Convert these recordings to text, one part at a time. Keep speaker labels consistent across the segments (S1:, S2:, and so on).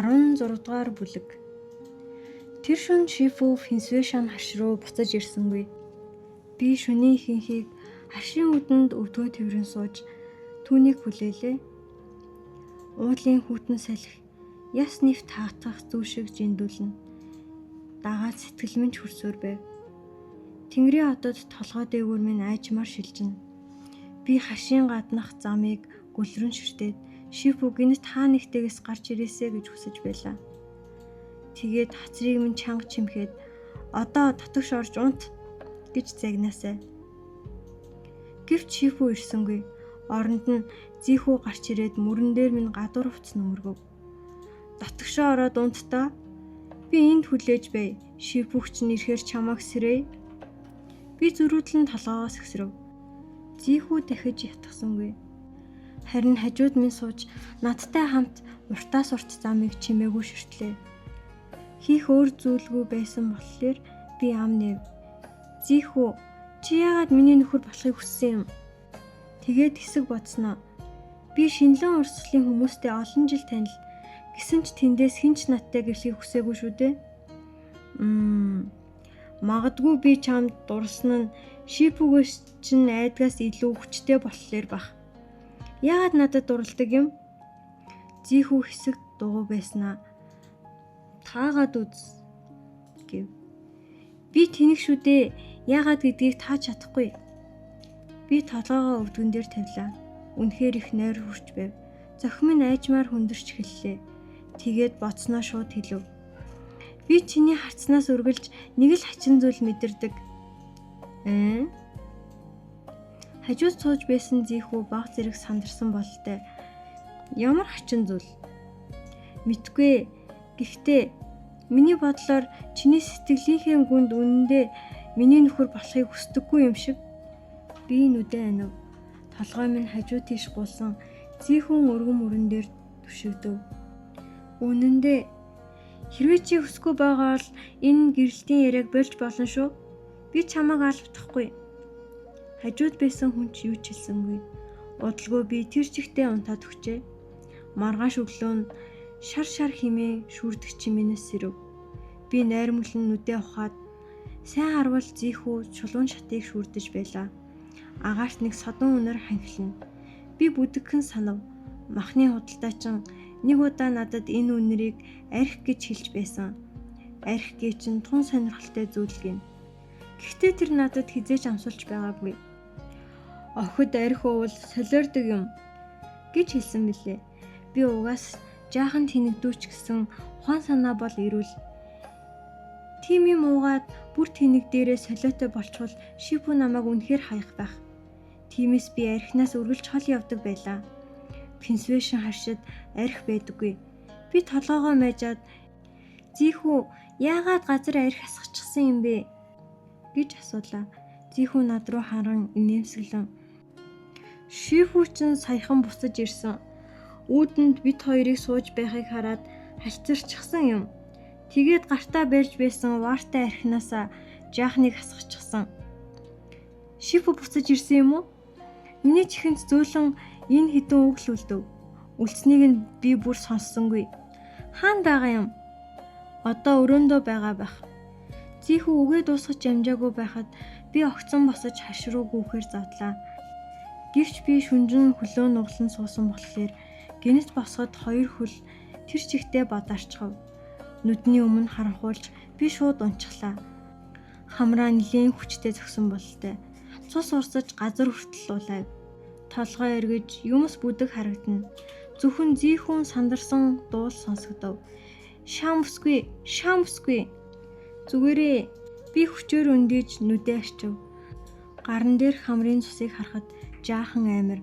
S1: 16 дугаар бүлэг. Тэр шөнө Шифу Финсвэшан хаш руу буцаж ирсэнгүй. Би шөнийн ихэнхийг хашийн үдэнд өвдгөө тэрэн сууж түүнийг хүлээлээ. Уудлын хүүтэн салхи яс нефт хаатгах зүү шиг жиндүүлнэ. Дагаад сэтгэл минь хөрсөөр байв. Тэнгэрийн одод толгой дээгүүр минь айжмаар шилжинэ. Би хашийн гаднах замыг гөлрөн ширтээд Шифу гинэт хаа нэгтээс гарч ирээсэ гэж хүсэж байлаа. Тэгээд хацрыг минь чанга чимхэд одоо татвш орж унт гэж загнаасай. Гэвч Шифу ирсэнгүй. Оронд нь зийнхүү гарч ирээд мөрөн дээр минь гадуур хувцс нөмөргөв. Дотгошоо ороод унтдаа. Би энд хүлээж бай. Шифүгч нь ирэхээр чамайг сэрээ. Би зөрүүдлэн толгоогоос гисрэв. Зийнхүү дахиж ятгсангүй. Харин хажууд минь сууж надтай хамт уртаас урт замыг чимээгүй ширтлээ. Хийх өөр зүйлгүй байсан болохоор би ам нэв. Зийнхүү чи яагаад миний нөхөр болохыг хүссэн юм? Тэгээд хэсэг бодсноо. Би шинэлэн урсгалын хүмүүстэй олон жил танил. Гэсэн ч тэндээс хинч надтай гэрлэхийг хүсээгүй шүү дээ. Магадгүй би чамд дурласан нь Шифүгээс чинь айдгаас илүү хүчтэй болохоор бах. Яагаад надад дурладаг юм? Зийнхүү хэсэг дугуй байснаа. Таагаад үз гэв. Би тэнэг шүү дээ. Яагаад гэдгийг тааж чадахгүй. Би толгоогоо өвдгөн дээр тавилаа. Үнэхээр их нойр хүрч байв. Зохим минь айжмаар хөндөрч эхэллээ. Тэгээд боцноо шууд хэлв. Би чиний харцнаас үргэлж нэг л хачин зүйл мэдэрдэг. Хажууд сууж байсан Зийнхүү баг зэрэг сандарсан болтой. Ямар хачин зүйл? Мэдгүй. Гэхдээ миний бодлоор чиний сэтгэлийнхээ гүнд үнэндээ миний нөхөр болохыг хүсдэггүй юм шиг. Би нүдэн анив. Толгой минь хажуу тийш гулсан Зийнхүүн өргөн мөрөн дээр түшигдэв. Үнэндээ хэрвээ чи хүсэхгүй байгаа бол энэ гэрэлтийн яриаг болж болно шүү. Би чамайг албадахгүй. Хажууд байсан хүн ч юу ч хэлсэнгүй. Удалгүй би тэр чигтээ унтаад өгчээ. Маргааш өглөө нь шар химээ шүрдэг чимээнээс сэрв. Би найрмглан нүдээ ухаад сайн харвал Зийнхүү чулуун шатыг шүрдэж байлаа. Агаарт нэг содон үнэр ханхилна. Би бүдэгхэн санав. Махны худалдаачин нэг удаа надад энэ үнэрийг архи гэж хэлж байсан. Архи гээ чин тун сонирхолтой зүйл гин. Гэхдээ тэр надад хизээч амсуулж байгаагүй. Охид архи уул солиордог юм гэж хэлсэн билээ. Би угаас жаахан тэнэгдүүч гэсэн ухаан санаа бол ирүүл. Тийм юм уугаад бүр тэнэг дээрээ солиотой болчвол Шифу намайг үнэхээр хаях байх. Тиймээс би архинаас үргэлж хол явдаг байлаа. Финсвэшн харшид архи байдаггүй. Би толгоогоо майжаад Зийнхүү яагаад газар архи асгачихсан юм бэ гэж асуулаа. Зийнхүү над руу харан инээмсэглэн Шифу ч саяхан буцаж ирсэн. Үүдэнд бид хоёрыг сууж байхыг хараад хальцарчихсан юм. Тэгээд гартаа барьж байсан ваартай архинаасаа жаахныг асгачихсан. Шифу буцаж ирсэн юм уу? Миний чихэнд зөөлөн энэ хідэн үг л үлдэв. Үлдснийг нь би бүр сонссонгүй. Хаана байгаа юм? Одоо өрөөндөө байгаа байх. Зийнхүү үгээ дуусгаж амжаагүй байхад би огцон босож хаш руу гүүхээр завдлаа. Гэвч би шүнжин хөлөө нуглан суусан болохоор гинэт босоход хоёр хөл тэр чигтээ бодарчхав. Нүдний өмнө харанхуулж би шууд унчглаа. Хамраа нэлийн хүчтэй зөксөн бололтой. Цус урсаж газар хүртэл улайв. Толгой эргэж юмс бүдэг харагдана. Зөвхөн Зийнхүүн сандарсан дуул сонсогдов. Шамсгүй. Зүгээрээ би хүчээр өндийж нүдээ арчив. Гарн дээр хамрын цусыг харахад жаахан аймар.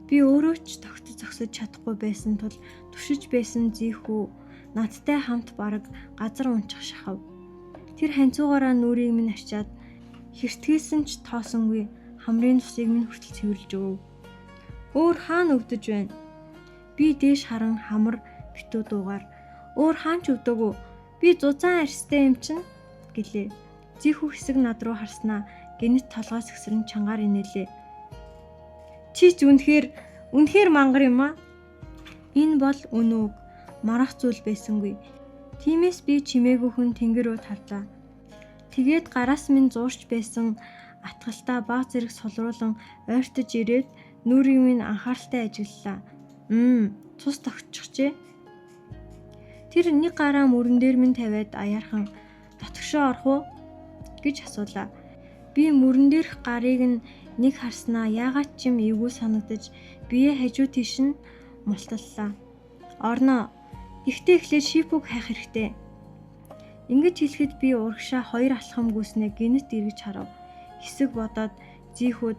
S1: Би өөрөө ч тогтож зогсож чадахгүй байсан тул түшиж байсан Зийнхүү надтай хамт бараг газар унчих шахав. Тэр ханцуугаараа нүрийг минь арчаад хэртгээсэн ч тоосонгүй хамрын цусыг минь хүртэл цэвэрлж өг. Өөр хаана өвдөж байна? Би дээш харан хамар битүү дуугаар өөр хаан ч өвдөөгүй. Би зузаан арьстай юм чинь гэлээ. Зийнхүү хэсэг над руу харснаа гинэт толгоос гисрэн чангаар инээлээ. Чи ч үнэхээр мангар юм аа. Энэ бол үнэн үг. марах зүйл байсангүй. Тиймээс би чимээгүйхэн тэнгэр рүү тарлаа. Тэгээд гараас минь зуурч байсан атгалтаа баг зэрэг сулруулан ойртож ирээд нүрийг минь анхааралтай ажиглалаа. Цус тогтчихжээ. Тэр нэг гараа мөрөн дээр минь тавиад аяархан дотгошоо орох уу гэж асуулаа. Би мөрөн дээрх гарыг нэг харснаа яагаад ч юм эвгүй санагдаж бие хажуу тийш нь мулталлаа. Орно. Ихтэй эхлээд шипүүг хайх хэрэгтэй. Ингэж хэлэхэд би урагшаа хоёр алхам гүйснээ гинэт эргэж харав. Хэсэг бодоод зийхүүд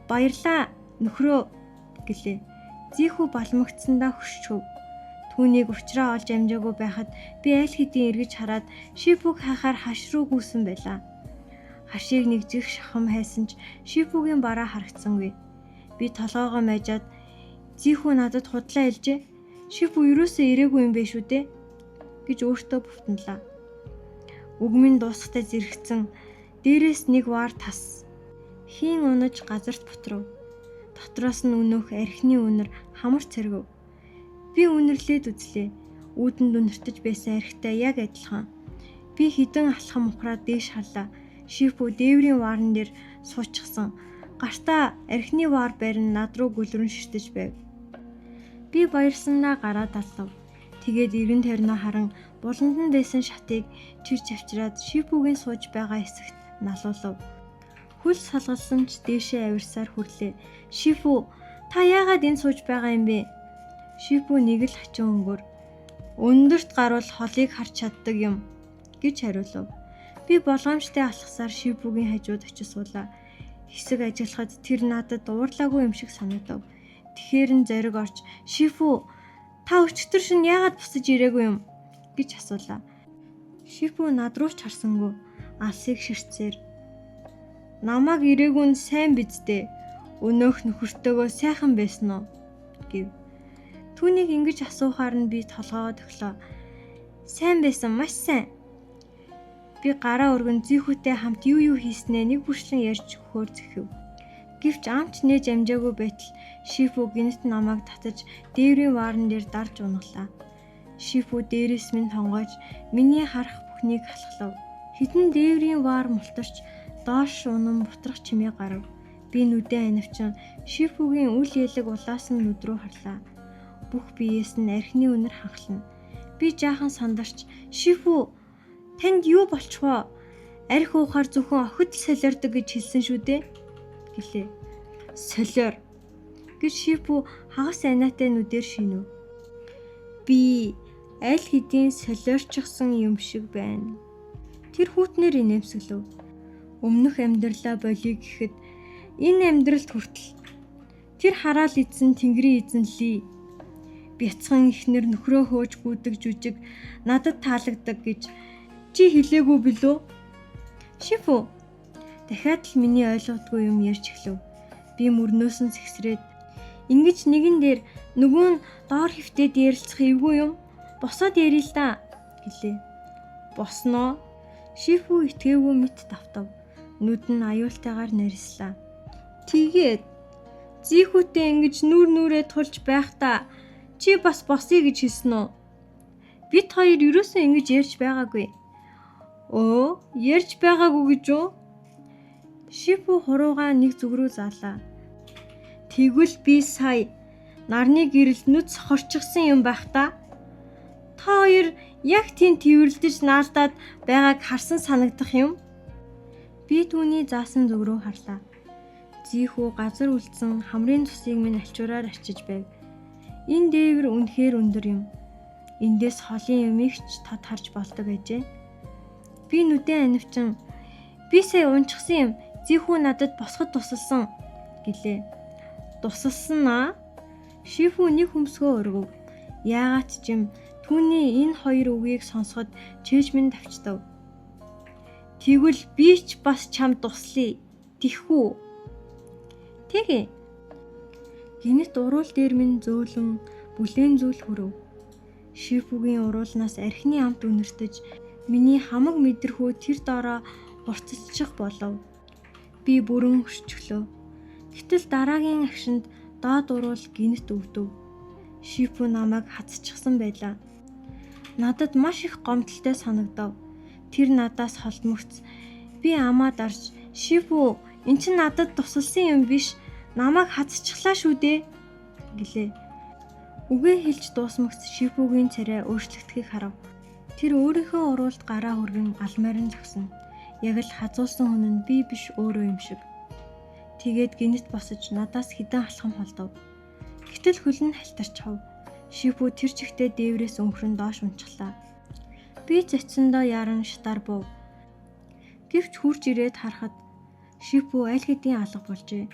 S1: баярлаа нөхрөө гэлээ. Зийхүү балмагцсандаа хөшчөв. Түүнийг учраа олж амжаагүй байхад би аль хэдийн эргэж хараад шипүүг хайхаар хаш руу гүйсэн байлаа. Хашийг нэг зих шахам хайсан ч шипүүгийн бараа харагдсангүй. Би толгоогоо майжаад зийхүү надад худлаа хэлжээ. Шипүү юусоо ирээгүй юм бэ шүү дээ гэж өөртөө бовтонлаа. Үг минь дуусахтай зэрэгцэн дээрээс нэг ваар тас. Хийн унаж газарт бутрав. Дотроос нь өнөөх архины үнэр хамар цэргэв. Би үнэрлээд үзлээ. Үүдэнд үнэртэж байсан архитай яг адилхан. Би хідэн алхам ухраад дээш харлаа. Шипүү дээврийн ваарн дээр суучихсан. Гартаа архины ваар барин над руу гөлрөн ширтэж байв. Би баярсандаа гараа таллав. Тэгээд эргэн тойрноо харан буландан байсан шатыг чирч авчираад шипүүгийн сууж байгаа хэсэгт налуулав. Хөлс салгалсан ч дээшээ авирсаар хүрлээ. Шипүү, та яагаад энд сууж байгаа юм бэ? Шипүү нэг л хачин өнгөөр өндөрт гарвал холыг харж чаддаг юм гэж хариулав. Би болгоомжтой алхасаар шипүүгийн хажууд очиж суулаа. Хэсэг ажиллахад тэр надад уурлаагүй юм шиг санагдав. Тэгэхээр нь зориг орж "Шипүү, та өчтөр шин яагаад босож ирээгүй юм?" гэж асуулаа. Шипүү над руу ч харсангүй. Алсыг ширтсээр "Намайг ирээгүй нь сайн биз дээ. Өнөөх нөхөртөөгөө сайхан байсан уу?" гэв. Түүнийг ингэж асуухаар нь би толгоогоо төглөө. "Сайн байсан, маш сайн." Би гараа өргөн зийхүүтэй хамт юу хийснээ нэг бүрчлэн ярьж өгөхөөр зэхив. Гэвч амч нээж амжаагүй байтал Шипүү гинт намайг татаж дээврийн ваарн дээр дарж унаглаа. Шипүү дээрээс минь тонгойж миний харах бүхнийг халахлав. Хитэн дээврийн ваар мултарч доош унан бутрах чимээ гарав. Би нүдээ анивчин Шипүүгийн үл ялэг улаасан нүд рүү харлаа. Бүх биеэс нь архины үнэр ханхлана. Би жаахан сандарч "Шипүү, танд юу болчихвоо? Арх уухаар зөвхөн охид солиордог гэж хэлсэн шүү дээ" гэлээ. "Солиор" гэж Шипүү хагас айнаатай нүдээр шинэв. Би аль хэдийн солиорчихсан юм шиг байна. Тэр хүүтнэр инээмсэглэв. Өмнөх амьдралаа болъё гэхэд энэ амьдралд хүртэл тэр хараал эзэн Тэнгэрийн эзэн Ли бяцхан ихнэр нөхрөө хөөж гүйдэг жүжиг надад таалагддаг гэж чи хэлээгүй билүү? Шипүү дахиад л миний ойлгодгүй юм ярьж эхлэв. Би мөрнөөс нь сэгсрээд ингэж нэгэн дээр нөгөө нь доор хөвтөд ярилцах эвгүй юм. Босоод ярил л да гэлээ. Босноо. Шипүү итгээгүй мэт давтав. Нүд нь аюултайгаар нарислаа. Тэгээд зийхүүтэй ингэж нүрээ тулж байхдаа чи бас босъё гэж хэлсэн үү? Бид хоёр юусэн ингэж ярьж байгаагүй. Өө, ярьж байгаагүй гэж үү? Шипүү хуруугаа нэг зүг рүү заалаа. Тэгвэл би сая нарны гэрэлд нүд сохорчихсан юм байх та. Та хоёр яг тийм тэрвэрлдэж наалдаад байгааг харсан санагдах юм. Би түүний заасан зүг рүү харлаа. Зийхүү газар үлдсэн хамрын тусыг минь альчуураар арчиж байв. Энэ дээвэр үнэхээр өндөр юм. Эндээс холын юмыг ч тод харж болдог ажээ. Би нүдээ анивчин би сая унчихсан юм. Зийхүү надад босоход тусалсан гэлээ. Тусалсан аа? Шипүү нэг хөмсгөө өргөв. Яагаад ч юм түүний энэ хоёр үгийг сонсоход чийж минь давчдав. Тэгвэл би ч бас чамд туслая. Тэхүү. Тэгээ. Гинэт уруул дээр минь зөөлөн бүлээн зүйл хүрв. Шипүүгийн уруулнаас архины амт үнэртэж миний хамаг мэдрэхүү тэр доороо хурцчих болов. Би бүрэн хөшчглөө. Гэтэл дараагийн агшинд доод уруул гинэт өвдөв. Шипүү намайг хацчихсан байлаа. надад маш их гомдолтой санагдав. Тэр надаас холдмогц. Би амаа дарж, "Шифу, эн чинь надад тусалсан юм биш. Намайг хазчихлаа шүү дээ" гэлээ. Үгээ хэлж дуусмагц Шифугийн царай өөрчлөгдөхийг харав. Тэр өөрийнхөө уруулд гараа хүргэн алмаар нь зогсоно. Яг л хазуулсан хүн нь би биш өөрөө юм шиг. Тэгээд гинэт босож надаас хідэн алхам холдов. Гэтэл хөл нь халтарчхав. Шифу тэр чигтээ дээврээс өнхрөн доош унчихлаа. Би зочсондоо яран шатаар був. Гэвч хурж ирээд харахад Шифу аль хэдийн алга болжээ.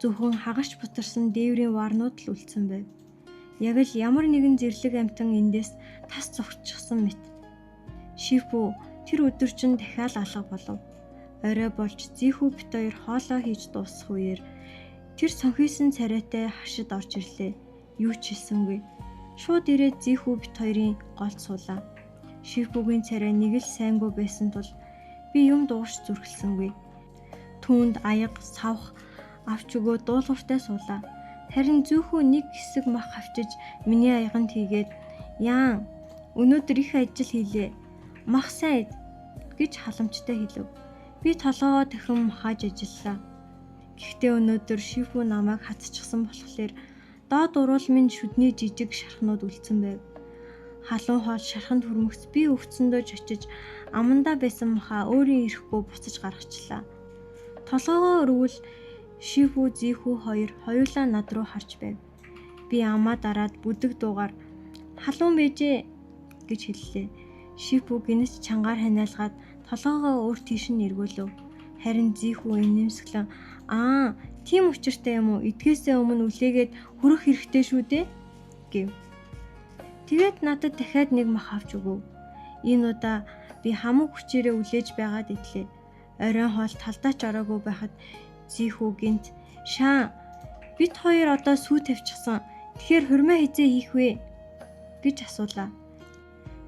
S1: Зөвхөн хагарч бутарсан дээврийн варнууд л үлдсэн байв. Яг л ямар нэгэн зэрлэг амтан эндээс тас зогсчихсан мэт. Шифу тэр өдөр чинь дахиад алга болов. Орой болж Зихүү бит хоёр хоолоо хийж дуусах үеэр тэр сонхисэн царайтай хашид орж ирлээ. Юу ч хэлсэнгүй. Шууд ирээд Зихүү бит хоёрын голд суулаа. Шифугийн царай нэг л сайнгүй байсан тул би юм дуурч зүрхэлсэнгүй. Түүнд аяга, савх авч өгөө дуулууртай суулаа. Харин зүүхүү нэг хэсэг мах авчиж миний аяганд хийгээд "Яан, өнөөдөр их ажил хийлээ. Мах сайн ид" гэж халамжтай хэлв. Би толгоогоо дахин махааж ажиллаа. Гэхдээ өнөөдөр Шифу намайг хатчихсан болохоор доод уруулмын шүдний жижиг шархнууд үлдсэн байв. Халуун хоол шарханд хүрмэгц би өвцөндөө очиж амандаа байсан махаа өөрийн ирэхгүй буцаж гаргачлаа. Толгоогоо өргөл Шифу, Зихүү хоёр хоёулаа над руу харж байв. Би амаа дараад бүдэг дуугаар "Халуун байжээ" гэж хэллээ. Шифу гинэс чангаар ханиалгаад толгоогоо өөр тийш нь эргүүлв. Харин Зихүү инээмсэглэн "Аа, тийм учиртай юм уу? Эдгээсээ өмнө үлээгээд хүрэх хэрэгтэй шүү дээ" гэв. Тэгээд надад дахиад нэг мах авч өгөв. Энэ удаа би хамаг хүчээрээ үлээж байгаад идлээ. Оройн хоол талдаач ороогүй байхад Зихүү гинт "Шаа, бид хоёр одоо сүү тавьчихсан. Тэгэхээр хурмаа хизээ хийх вэ?" гэж асуулаа.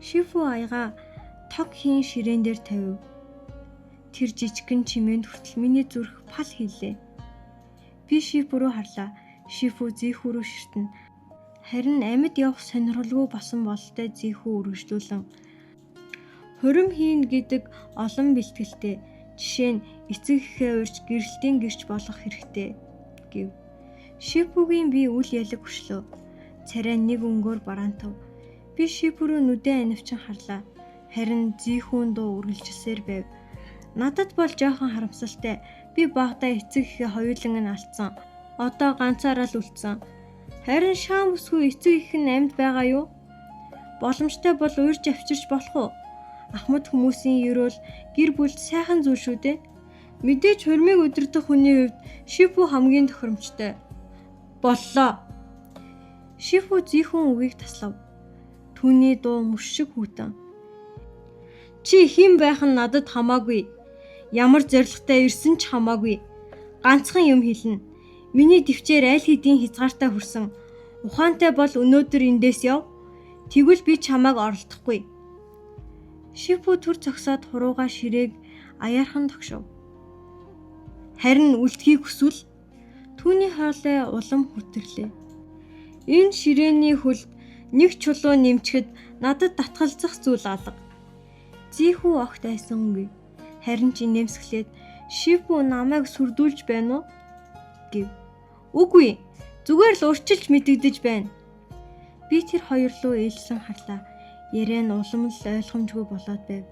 S1: Шифу аяга тог хийн ширээн дээр тавив. Тэр жижигхэн чимээнд хүртэл миний зүрх пал хийлээ. Би Шифу руу харлаа. Шифу Зихүү рүү ширтэн. Харин амьд явах сонирхолгүй болсон бололтой Зихүү үргэлжлүүлэн "Хурим хийн гэдэг олон бэлтгэлтэй. Жишээ нь эцэг эхээ урьж гэрэлтийн гэрч болох хэрэгтэй" гэв. Шифугийн би үл ялэг хөшлөө. Царай нэг өнгөөр бараантав. Би Шифу руу нүдэн анивчин харлаа. Харин Зихүүн дуу үргэлжилсээр байв. Надад бол жоохон харамсалтай. Би багадаа эцэг эхээ хоёуланг нь алдсан. Одоо ганцаараа л үлдсэн. Харин шаам бүсгүй эцэг эх нь амьд байгаа юу? Боломжтой бол уурж авчирч болох уу? Ахмад хүмүүсийн ерөөл гэр бүлд сайхан зүйл шүү дээ. Мэдээж хурмыг удирдах хүний хувьд Шифу хамгийн тохиромжтой. Боллоо. Шифу Зихүүн үгийг таслав. Түүний дуу мөс шиг хүйтэн. "Чи хэн байх нь надад хамаагүй. Ямар зоригтой ирсэн ч хамаагүй. Ганцхан юм хэлнэ. Миний төвчээр аль хэдийн хязгаартай хүрсэн. Ухаантай бол өнөөдөр эндээс яв. Тэгвэл би чамайг оролдохгүй." Шифу төр зогсоод хурууга ширээг аяархан тогшов. Харин үлдэхийг хүсвэл түүний хоолой улам хүтэрлээ. Энэ ширээний хөлд нэг чулуу нэмчгэд надад татгалзах зүйл алга. Зихүү огт айсангүй. Харин ч инээмсэглээд "Шифу намайг сүрдүүлж байна уу?" гэв. "Үгүй, зүгээр л урчилж мэдэгдэж байна." Би тэр хоёр руу ээлжлэн харлаа. Яриа нь улам л ойлгомжгүй болоод байв.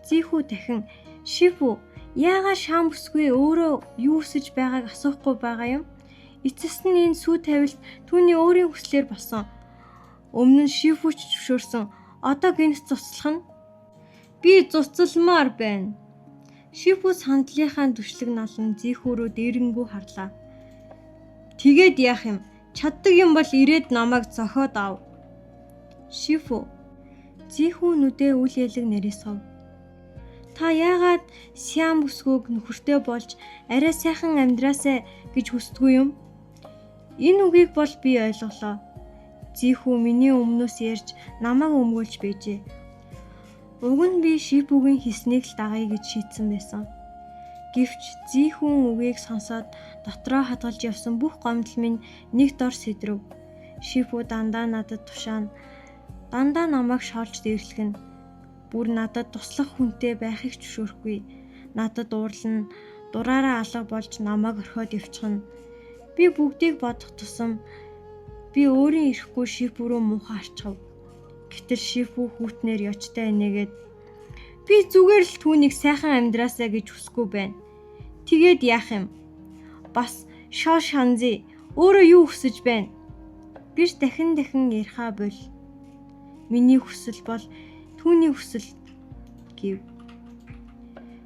S1: Зихүү дахин "Шифу, яагаад шаам бүсгүй өөрөө юу хүсэж байгааг асуухгүй байгаа юм? Эцэст нь энэ сүү тавилт түүний өөрийн хүслээр болсон. Өмнө нь Шифу ч зөвшөөрсөн. Одоо гинс цуцлах нь?" "Би цуцалмаар байна." Шифу сандлынхаа түшлэг налан Зихүү рүү дээрэнгүү харлаа. "Тэгээд яах юм? Чаддаг юм бол ирээд намайг зохиод ав." "Шифу." Зихүү нүдээ үл ялэг нэрээсов. "Та яагаад сиам бүсгүйг нөхөртэй болж арай сайхан амьдраасай гэж хүсдэггүй юм?" Энэ үгийг бол би ойлголоо. Зихүү миний өмнөөс ярьж намайг өмгөөлж байжээ. Уг нь би Шифугийн хэлснийг л дагая гэж шийдсэн байсан. Гэвч Зихүүн үгийг сонсоод дотроо хадгалж явсан бүх гомдол минь нэг дор сэдрв. Шифу дандаа надад тушаана. Дандаа намайг шоолж дээрлэгнэ. Бүр надад туслах хүнтэй байхыг зөвшөөрөхгүй. Надад уурлана, дураараа алга болж намайг орхиод явчихна. Би бүгдийг бодох тусам би өөрийн ирэхгүй Шифу рүү муухай арчив. Гэтэл Шифу хүүтнээр ёчтой инегээд би зүгээр л түүнийг сайхан амьдраасаа гэж хүсэхгүй байна. Тэгээд яах юм? Бас Шоо Шанзи өөрөө юу хүсэж байна? Гэж дахин ярихаа бол. Миний хүсэл бол түүний хүсэл гэв.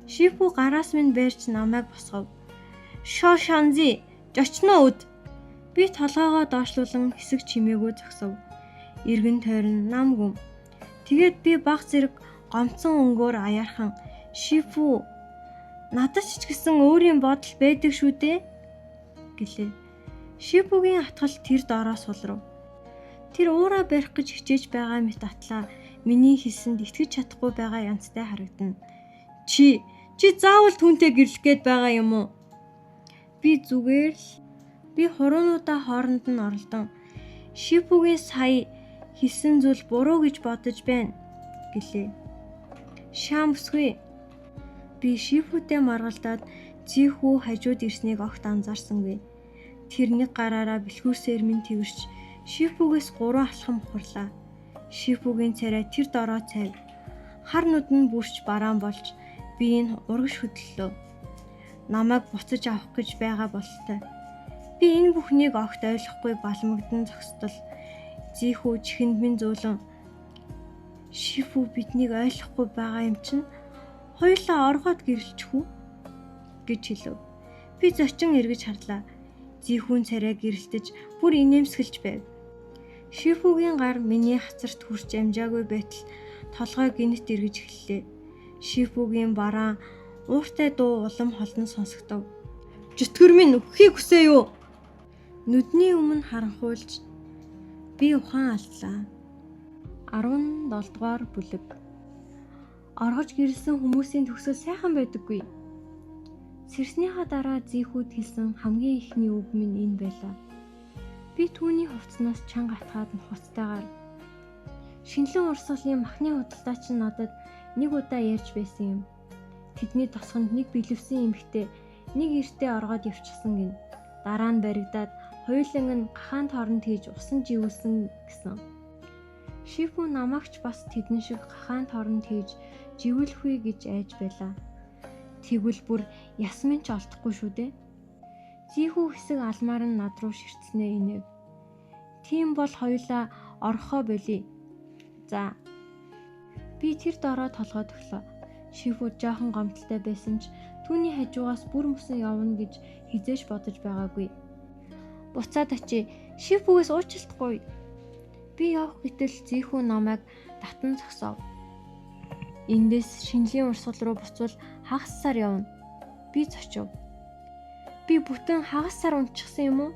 S1: Шифу гараас минь барьж намайг босгов. Шоо Шанзи, жочноо үд. Би толгоогоо доошлуулан хэсэг чимээгөө зогсов. Иргэн тойрон нам гүм. Тэгээд би баг зэрэг гомцсон өнгөөр аяархан Шифу надад ч гэсэн өөрийн бодол байдаг шүү дээ гэлээ. Шифугийн атгал тэр доороо сулрав. Тэр уураа барих гэж хичээж байгаа мэт атлаа миний хэлсэнд итгэж чадахгүй байгаа янзтай харагдана. Чи заавал түүнтэй гэрлэх гээд байгаа юм уу? Би зүгээр л хуруунуудаа хооронд нь оролдон Шифугийн сая хэлсэн зүйл буруу гэж бодож байна гэлээ. Шамсгүй. Би Шифутэй маргалдаад Зихүү хажууд ирснийг огт анзаарсангүй. Тэр нэг гараараа бэлхүүсээр минь тэрч Шифугээс 3 алхам хурлаа. Шифугийн царай тэр дороо цайв. Хар нүд нь бүрч бараан болж би энэ урагш хөдлөлөө. Намайг буцаж авах гэж байгаа бололтой. Би энэ бүхнийг огт ойлгохгүй балмагдан зогсдол Зихүү чихэнд минь зөөлөн Шифу биднийг ойлгохгүй байгаа юм чинь хоёулаа оргоод гэрэлчих үү гэж хэлв. Би зочин эргэж харлаа. Зихүүн царай гэрэлтэж бүр инээмсэглэж байв. Шифугийн гар миний хацарт хүрч амжаагүй байтал толгой гинт эргэж эхэллээ. Шифугийн бараан ууртай дуу улам холон сонсогдов. Жөтгөр минь үххийг хүсээ юу? Нүдний өмнө харанхуйлж би ухаан алдлаа. 17 дугаар бүлэг. Оргож гэрэлсэн хүмүүсийн төгсөл сайхан байдаггүй. Сэрснийхаа дараа Зихүүд хэлсэн хамгийн ихний үг минь энэ байлаа. Би түүний хувцснаас чанга атгаад нухацтайгаар шинэлэн урсгалын махны худалдаач нь надад нэг удаа ярьж байсан юм. Тэдний тосгонд нэг бэлэвсэн эмэгтэй нэг эртээ оргоод явчихсан гин. Дараа нь баригдаад хоёуланг нь гахаан тооронд хийж усан живүүлсэн гэсэн. Шифу намаагч бас тэдэн шиг гахаан тооронд хийж живүүлэхгүй гэж айж байлаа. Тэгвэл бүр ясмин ч олдохгүй шүү дээ. Зихүү хэсэг алмаар нь над руу ширтснээ инэв. Тийм бол хоёулаа орхоо болий. За. Би тэр дороо толгойд өглөө. Шифу жоохон гомдолтой байсан ч түүний хажуугаас бүр мөсөн явна гэж хизээш бодож байгаагүй. Буцаад очие. Шифугээс уучлалтгүй. Би явах гэтэл Зихүү намайг татан зогсов. Эндээс шинэлийн урсгал руу буцвал хагас сар явна. Би зочив. Би бүтэн хагас сар унтчихсан юм уу?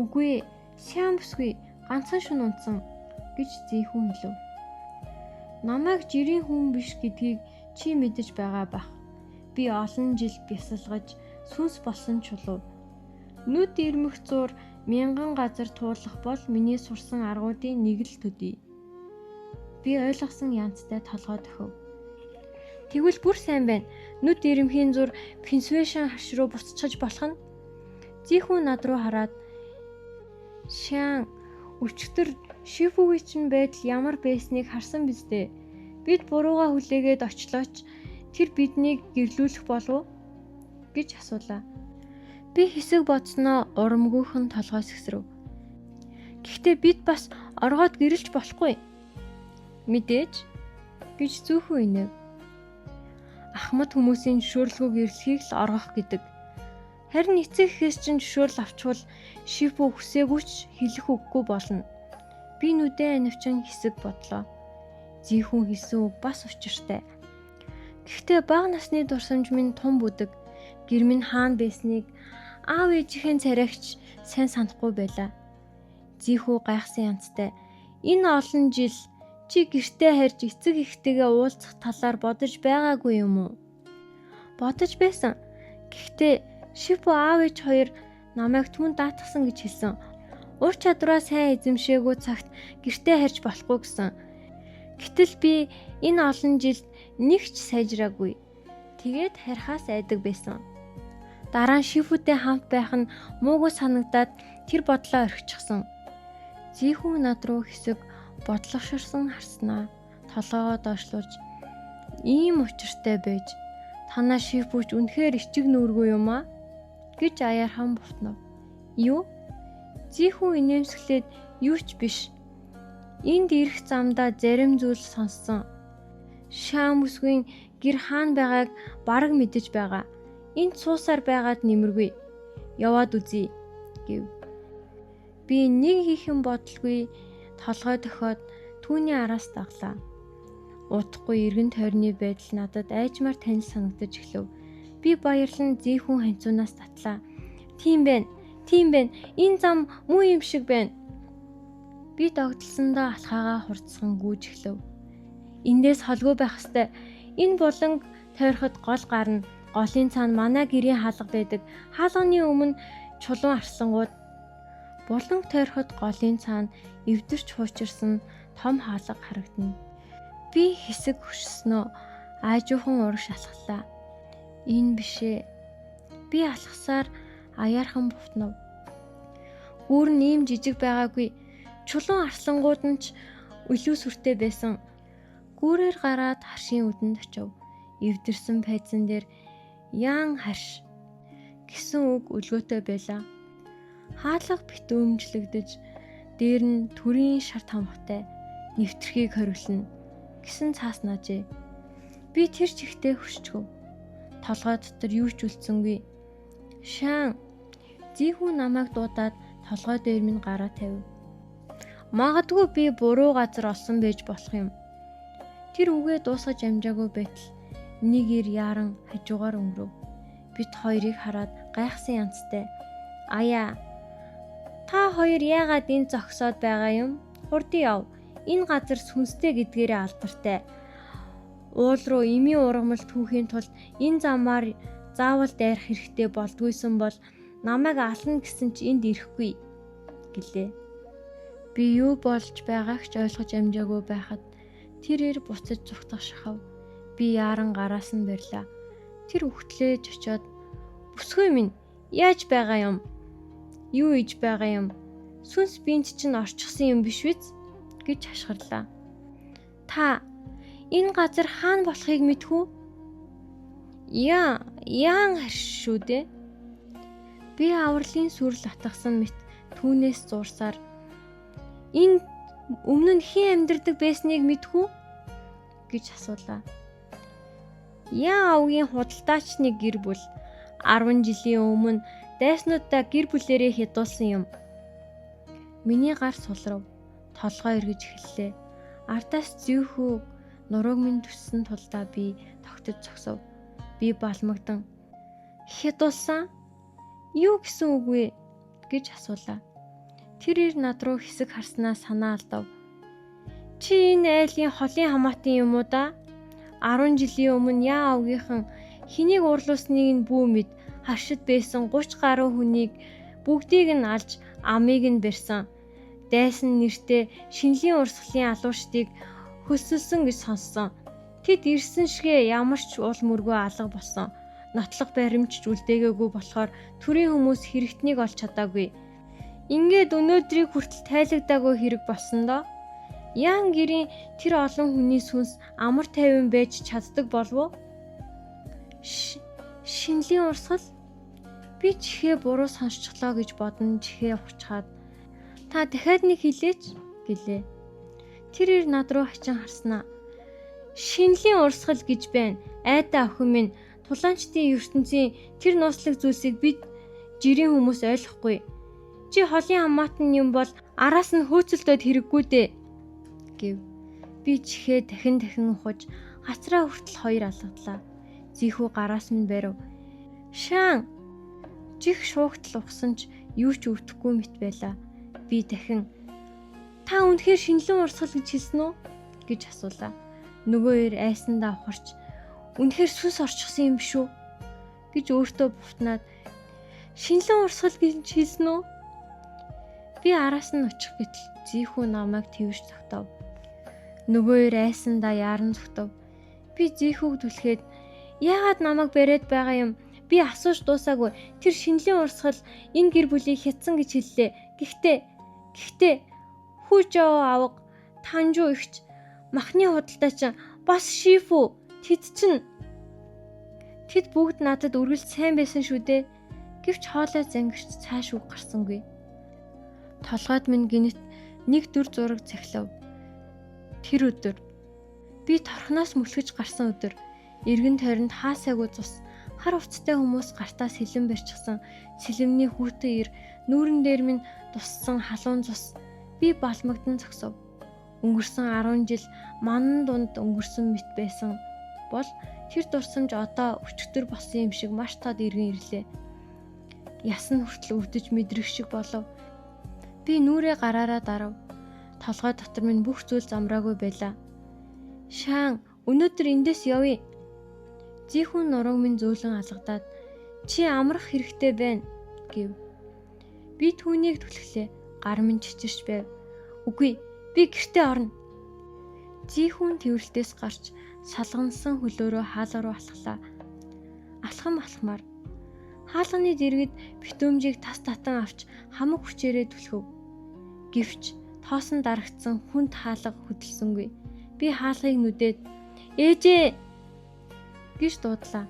S1: Үгүй, сайн бүсгүй, ганцхан шөнө унтсан гэж Зихүү хэлв. Намайг жирийн хүн биш гэдгийг чи мэдэж байгаа бах. Би олон жил бясалгаж сүнс болсон чулуу. Нүд ирмэх зур 1000 газар туулах бол миний сурсан аргуудын нэг л төдий. Би ойлгосон янзтай толгой төхөв. Тэгвэл бүр сайн байна. Нүд ирэмхийн зур пенсвэшн хаш руу буцчихж болох нь. Зихүү над руу хараад "Шан, өчтөр Шифугийн чинь байдал ямар байсныг харсан биз дээ. Бид бурууга хүлээгээд очлооч тэр биднийг гэрлүүлэх болов?" гэж асуулаа. Би хэсэг бодсноо урамгүйхэн толгой сэгсрэв. Гэхдээ бид бас оргоод гэрэлж болохгүй. Мэдээж гэж зүүхүү инэв. Ахмад хүмүүсийн зөвшөөрлгүй гэрлэхийг л оргох гэдэг. Харин эцэг эхээс чинь зөвшөөрөл авчвал Шифу хүсээгүйч хэлэх үггүй болно. Би нүдээ анивчин хэсэг бодлоо. Зихүү хэлсэн үг бас учиртай. Гэхдээ бага насны дурсамж минь тун бүдэг. Гэр минь хаана байсныг аав ээжийнхээ царайгч сайн санахгүй байлаа. Зихүү гайхсан янзтай. Энэ олон жил чи гэртээ харж эцэг эхтэйгээ уулзах талаар бодож байгаагүй юм уу? Бодож байсан. Гэхдээ Шифу аав ээж хоёр намайг түн даатгсан гэж хэлсэн. Ур чадвараа сайн эзэмшээгүй цагт гэртээ харж болохгүй гэсэн. Гэтэл би энэ олон жилд нэг ч сайжраагүй. Тэгээд харихаас айдаг байсан. Дараа нь Шифүтэй хамт байх нь муугүй санагдаад тэр бодлоо орхичихсан. Зихүү над руу хэсэг бодлогоширсан харснаа толгоогоо доошлуулж ийм учиртай байж танаа Шифүч үнэхээр ичиг нүүргүй юм аа гэж аяархан бутнав. Юу? Зихүү инээмсэглээд юу ч биш. Энд ирэх замдаа зарим зүйл сонссон. Шаам бүсгийн гэр хаана байгааг бараг мэдэж байгаа. Энд суусаар байгаад нэмэргүй. Яваад үзье гэв. Би нэг хийхэн бодлгүй толгой дохиод түүний араас даглаа. Утгагүй эргэн тойрны байдал надад айжмаар танил санагдаж эхлэв. Би баярлан Зихүү ханцуунаас татлаа. Тийм байна. Энэ зам муу юм шиг байна. Би догтлсондоо алхаагаа хурцсан гүйж эхлэв. Эндээс холгүй байх ёстой. Энэ буланг тойроход гол гарна. Голын цаана манай гэрийн хаалга байдаг. Хаалганы өмнө чулуун арслангууд. Буланг тойроход голын цаана эвдэрч хуучирсан том хаалга харагдана. Би хэсэг хөшснөө аажуухан урагш алхлаа. Энэ бишээ. Би алхасаар аяархан бутнав. Гүүр нь ийм жижиг байгаагүй. Чулуун арслангууд нь ч өлөө сүртэй байсан. Гүүрээр гараад харшийн үдэнд очив. Эвдэрсэн пайзан дээр яан харш гэсэн үг өлгөөтэй байлаа. Хаалга бит өмжлөгдөж дээр нь төрийн шар тамгатай нэвтрхийг хориглоно гэсэн цаас наажээ. Би тэр чихтэй хөшчгөв. Толгой дотор юу ч үлдсэнгүй. Шаан Зихүү намайг дуудаад толгой дээр минь гараа тавив. Магадгүй би буруу газар олсон байж болох юм. Тэр үгээ дуусгаж амжаагүй байтал нэг ир яран хажуугаар өнгөрөв. Бид хоёрыг хараад гайхсан янзтай. Аяа. Та хоёр яагаад энд зогсоод байгаа юм? Хурдан яв. Энэ газар сүнстэй гэдгээрээ алдартай. Уул руу эмийн ургамал түүхийн тулд энэ замаар заавал дайрах хэрэгтэй болдгүйсэн бол намайг ална гэсэн чи энд ирэхгүй гэлээ. Би юу болж байгааг ч ойлгож амжаагүй байхад тэр ир буцаж зүгтах шахав. Би яран гараас нь барьлаа. Тэр үхтлээж очиод "Бүсгүй минь, яаж байгаа юм? Юу иж байгаа юм? Сүнс бинт чинь орчихсон юм биш биз?" гэж хашгирлаа. "Та энэ газар хаана болохыг мэдхүү?" Яан харш шүү дээ. Би авралын сүрэл атгасан мэт түүнээс зурсаар "Энэ өмнө нь хэн амьдардаг байсныг мэдхүү?" гэж асуулаа. Яа авгийн худалдаачны гэр бүл 10 жилийн өмнө дайснуудаа гэр бүлээрээ хядуулсан юм. Миний гар сулрав. Толгой эргэж эхэллээ. Ардаас Зихүү нурууг минь төссөн тулдаа би тогтож зогсов. Би балмагдан "Хядуулсан? Юу гэсэн үг вэ?" гэж асуулаа. Тэр ир над руу хэсэг харснаа санаа алдав. "Чи энэ айлын холын хамаатан юм уу да? 10 жилийн өмнө яа авгийнхан хэнийг уурлуусныг нь бүү мэд харшид байсан 30 гаруй хүнийг бүгдийг нь алж амыг нь барьсан. Дайсан нэртэй шинэлийн урсгалын алуурчдыг хөсөлсөн гэж сонссон. Тэд ирсэн шигэ ямар ч уул мөргөө алга болсон. Нотлох баримтч үлдээгээгүй болохоор төрийн хүмүүс хэрэгтнийг олж чадаагүй. Ингээд өнөөдрийг хүртэл тайлагдаагүй хэрэг болсон доо. Яан гэрийн тэр олон хүний сүнс амар тайван байж чаддаг болов уу? Шинэлийн урсгал? Би чихээ буруу сонсчихлоо гэж бодно чихээ ухчаад. Та дахиад нэг хэлээч гэлээ. Тэр ир над руу хачин харснаа. Шинэлийн урсгал гэж байна. Айдаа охин минь тулаанчдын ертөнцийн тэр нууцлаг зүйлсийг бид жирийн хүмүүс ойлгохгүй. Чи холын хамаатан юм бол араас нь хөөцөлдөөд хэрэггүй дээ гэв. Би чихээ дахин ухаж хацраа хүртэл хоёр алгадлаа. Зихүү гараас минь барив. Шаан чих шуугтал ухсан ч юу ч өвдөхгүй мэт байлаа. Би дахин "Та үнэхээр шинэлэн урсгал гэж хэлсэн үү?" гэж асуулаа. Нөгөө ир айсандаа ухарч "Үнэхээр сүнс орчихсон юм биш үү?" гэж өөртөө бутнаад "Шинэлэн урсгал гэж хэлсэн үү?" Би араас нь очих гэтэл Зихүү намайг твж тогтов. Нөгөө айсандаа яаран зүгтв. Би Зихүүг түлхээд яагаад намайг бариад байгаа юм? Би асууж дуусаагүй. Тэр шинэлийн урсгал энэ гэр бүлийг хятсан гэж хэллээ. Гэхдээ хүү жоо авга, танжуу ихч, махны худалдаа чинь бас Шифүү. Тэд бүгд надад үргэлж сайн байсан шүү дээ. Гэвч хоолой зангирч цааш үг гарсангүй. Толгойд минь гинэт нэг дүр зураг цахилав. Тэр өдөр би торхноос мөлхөж гарсан өдөр эргэн тойронд хаасайгүй цус, хар уцтай хүмүүс гартаас сэлэн барьчихсан сэлэмний хүүтэн ир, нүүрэн дээр минь туссан халуун цус. Би балмагдан зогсов. Өнгөрсөн 10 жил манан дунд өнгөрсөн мэт байсан бол тэр дурсамж одоо өчтөр болсон юм шиг маш тод иргэн ирлээ. Ясан хүртэл өвдөж мэдрэх шиг болов. Би нүрээ гараараа дарав. Толгой дотор минь бүх зүйл замраагүй байлаа. Шаан, өнөөдөр эндээс явъя. Зихүү нурууг минь зөөлөн алгадаад чи амрах хэрэгтэй байна гэв. Би түүнийг түлхлээ. Гар минь чичирч байв. Үгүй, би гэртээ орно. Зихүүн тэврэлтээс гарч салгансан хөлөөрөө хаалга руу алхлаа. Алхамаар хаалганы дэргэд битүүмжийг тас татан авч хамаг хүчээрээ түлхэв. Гэвч тоосон дарагдсан хүнд хаалга хөдөлсөнгүй. Би хаалгыг нүдээд ээжээ гэж дуудлаа.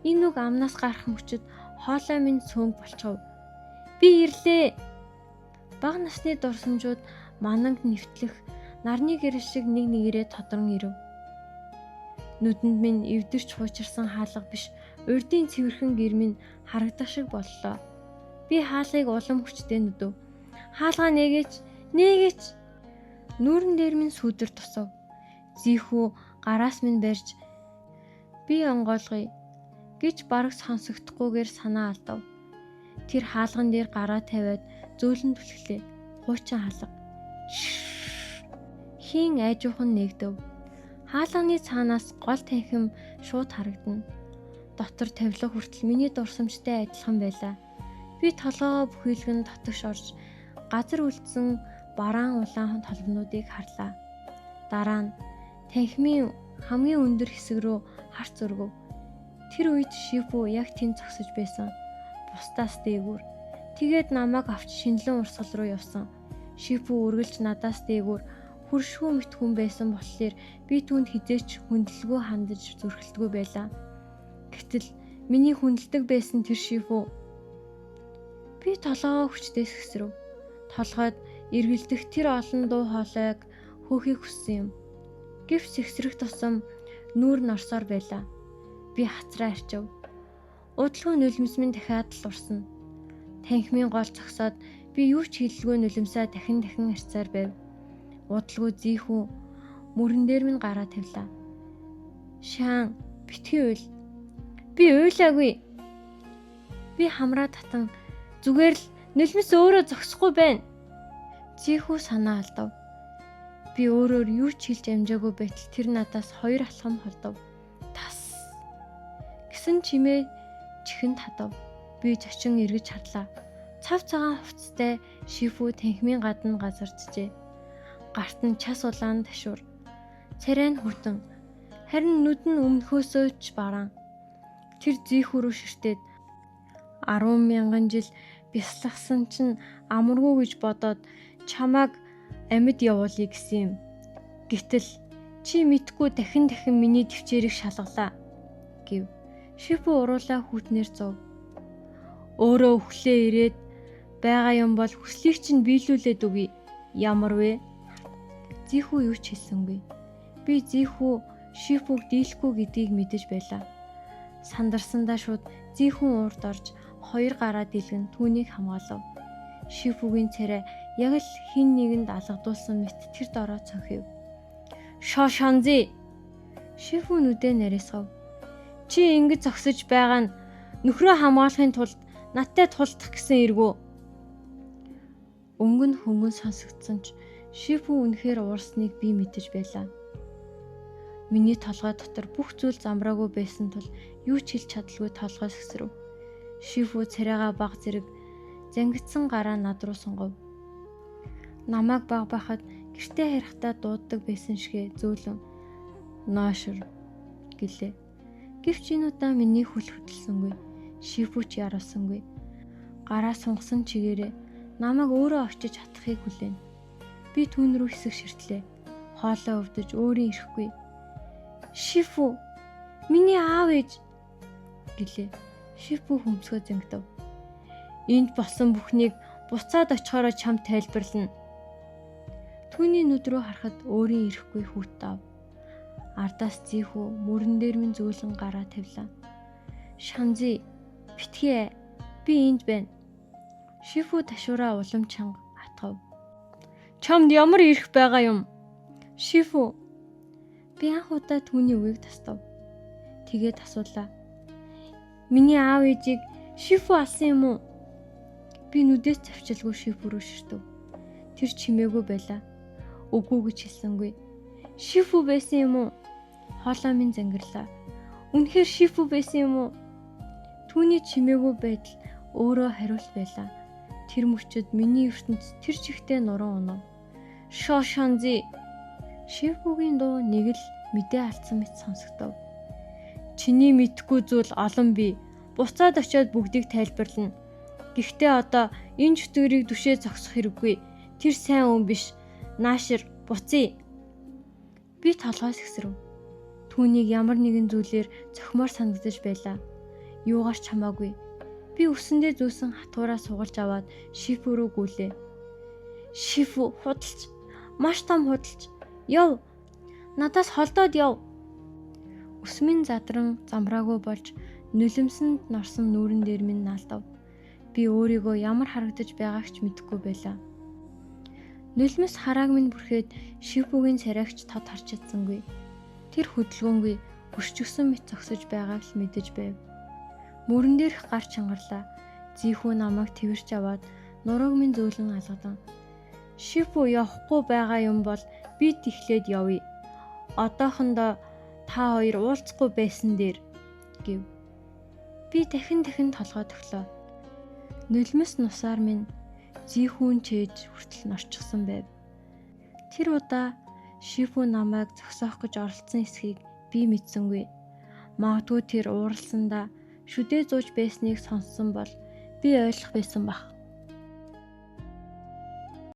S1: Энэ үг амнаас гарах мөчөд хоолой минь цөөнг болчихов. Би ирлээ. Бага насны дурсамжууд мананг нэвтлэх нарны гэрэл шиг нэг нэгээрээ тодрон ирэв. Нүдэнд минь эвдэрч хуучирсан хаалга биш, урдын цэвэрхэн гэр минь харагдах шиг боллоо. Би хаалгыг улам хүчтэй нүдэв. Хаалгаа нээгээч. Нүүрэн дээр минь сүудэр тусав. Зихүү гараас минь барьж би онгойлгоё гэж бараг сонсогдохгүйгээр санаа алдав. Тэр хаалган дээр гараа тавиад зөөлөн түлхлээ. Хуучин хаалга. Хийн айжуухан нэгдэв. Хаалганы цаанаас гол танхим шууд харагдана. Дотор тавилга хүртэл миний дурсамжтай адилхан байлаа. Би толгоогоо бүхийлгэн дотогш орж газар үлдсэн бараан улаан толгонуудыг харлаа. Дараа нь танхимын хамгийн өндөр хэсэг рүү харц өргөв. Тэр үед Шифүү яг тэнд зогсож байсан. Бусдаас дээгүүр. Тэгээд намайг авч шинэлэн урсгал руу явсан. Шифүү үргэлж надаас дээгүүр хөршгүй мэт хүн байсан болохоор би түүнд хизээч хүндлэлгүй хандаж зүрхэлдэггүй байлаа. Гэтэл миний хүндэлдэг байсан тэр Шифүү. Би толгоо хүчтэй сэгсрэв. Толгойд эргэлдэх тэр олон дуу хоолойг хөөхийг хүссэн юм. Гэвч сэгсрэх тусам нүүр нь орсоор байлаа. Би хацраа арчив. Удалгүй нулимс минь дахиад л урсна. Танхимын гол зогсоод би юу ч хэлэлгүй нулимсаа дахин арцаар байв. Удалгүй Зихүү мөрөн дээр минь гараа тавилаа. Шаан, битгий уйл. Би уйлаагүй. Би хамраа татан зүгээр л нулимс өөрөө зогсохгүй байна. Зихүү санаа алдав. Би өөрөөр юу ч хэлж амжаагүй байтал тэр надаас 2 алхам холдов. Тас гэсэн чимээ чихэнд хадав. Би зочин эргэж харлаа. Цав цагаан хувцастай Шифүү танхимын гадна газарчжээ. Гарт нь час улаан ташуур. Царай нь хүрдэн. Харин нүд нь өмнөхөөсөө ч бараан. Тэр Зихүү рүү ширтээд 10,000 жил бясалгасан чинь амаргүй гэж бодоод чамааг амьд явуулъя гэсэн юм. Гэтэл чи мэдгүй дахин миний төвчээрийг шалгалаа гэв. Шифүү уруулаа хүүтнэр зов. Өөрөө өглөө ирээд байгаа юм бол хүслийг чинь биелүүлээд өгье. Ямар вэ? Зихүү юу ч хэлсэнгүй. Би Зихүү Шифүүг дийлэхгүй гэдгийг мэдэж байлаа. Сандарсандаа шууд Зихүү урд орж 2 гараа дийлгэн түүнийг хамгаалав. Шифүүгийн царай яг л хин нэгэнд алгадуулсан мэт тэр дороо цонхив. Шошонзи! Шифүү нүдээ нарийсгав. Чи ингэж зогсож байгаа нь нөхрөө хамгаалахын тулд надтай тулдах гэсэн эргүү. Өнгө нь хөнгөн сонсогдсон ч Шифүү үнэхээр уурсныг би мэдэж байлаа. Миний толгой дотор бүх зүйл замраагүй байсан тул юу ч хэлж чадалгүй толгой сэгсрэв. Шифүү царайгаа баг зэрэг зангидсан гараа над руу сунгав. намайг баг байхад гэртээ харихтаа дууддаг байсан шигэ зөөлөн наашир гэлээ. Гэвч энэ удаа миний хөл хөдөлсөнгүй. Шифүч яруулсангүй. Гараа сунгасан чигээрээ намайг өөрөө очиж хатахыг хүлээн. Би түүн рүү хэсэг ширтлээ. Хоолоо өвдөж өөрийн ирэхгүй. Шифү, миний аав ээж гэлээ. Шифү хөмсгөө зангидав. Энд болсон бүхнийг буцаад очихороо чамд тайлбарлана. Түүний нүд рүү харахад өөрийн ирэхгүй хүүт ав. Ардаас зийхүү мөрөн дээр минь зөөлөн гараа тавилаа. Шанзи, битгий, би энд байна. Шифү ташуураа улам чанга хатгав. Чамд ямар ирэх байгаа юм? Шифү. Би анх удаа түүний үгийг тастав. Тэгээд асуулаа. Миний аав ээжийг Шифү алсан юм уу? Би нүдээс цавчилгүй Шифү рүү ширтв. Тэр чимээгүй байлаа. Үгүй гэж хэлсэнгүй. Шифү байсан юм уу? Хоолой минь зангирлаа. Үнэхээр Шифү байсан юм уу? Түүний чимээгүй байдал өөрөө хариулт байлаа. Тэр мөчөд миний ертөнц тэр чигтээ нуран унав. Шошонзи. Шифүгийн дуу нэг л мэдээ алдсан мэт сонсогдов. Чиний мэдхгүй зүйл олон бий. Буцаад очиод бүгдийг тайлбарлана. Гэхдээ одоо энэ чөтгөрийг дүшээ зогсох хэрэггүй. Тэр сайн хүн биш. Наашир, буцъя. Би толгойс гисрэв. Түүнийг ямар нэгэн зүйлээр цохимоор санагдаж байлаа. Юугаарч хамаагүй. Би өсөндөө зүүсэн хатгаараа сугалж аваад Шифү рүү гүйлээ. Шифү, худалч. Маш том худалч. Яв. Надаас холдоод яв. Өсмийн задран замраагүй болж нулимсэнд норсон нүүрэн дээр минь наалдав. Би өөрийгөө ямар харагдаж байгаагч мэдэхгүй байлаа. Нулимс харааг минь бүрхээд Шифүгийн царайгч тод харж чадсангүй. Тэр хөдөлгөөнгүй гүшчгсөн мэт зогсож байгааг л мэдэж байв. Мөрөн дээрх гар чангарлаа. Зийхүү намайг твэрч аваад нурууг минь зөөлөн алгадан. Шифү явахгүй байгаа юм бол би тэхлээд явъя. Одоохондоо та хоёр уулзахгүй байсан дээр гэв. Би дахин толгой төглөө. Нулимс нусаар минь зийхүүн чээж хүртэл норчихсон байв. Тэр удаа Шифү намайг зогсоох гэж оролцсон эсхийг би мэдсэнгүй. Магадгүй тэр ууралсандаа шүдээ зууж байсныг сонссон бол би ойлгох байсан бах.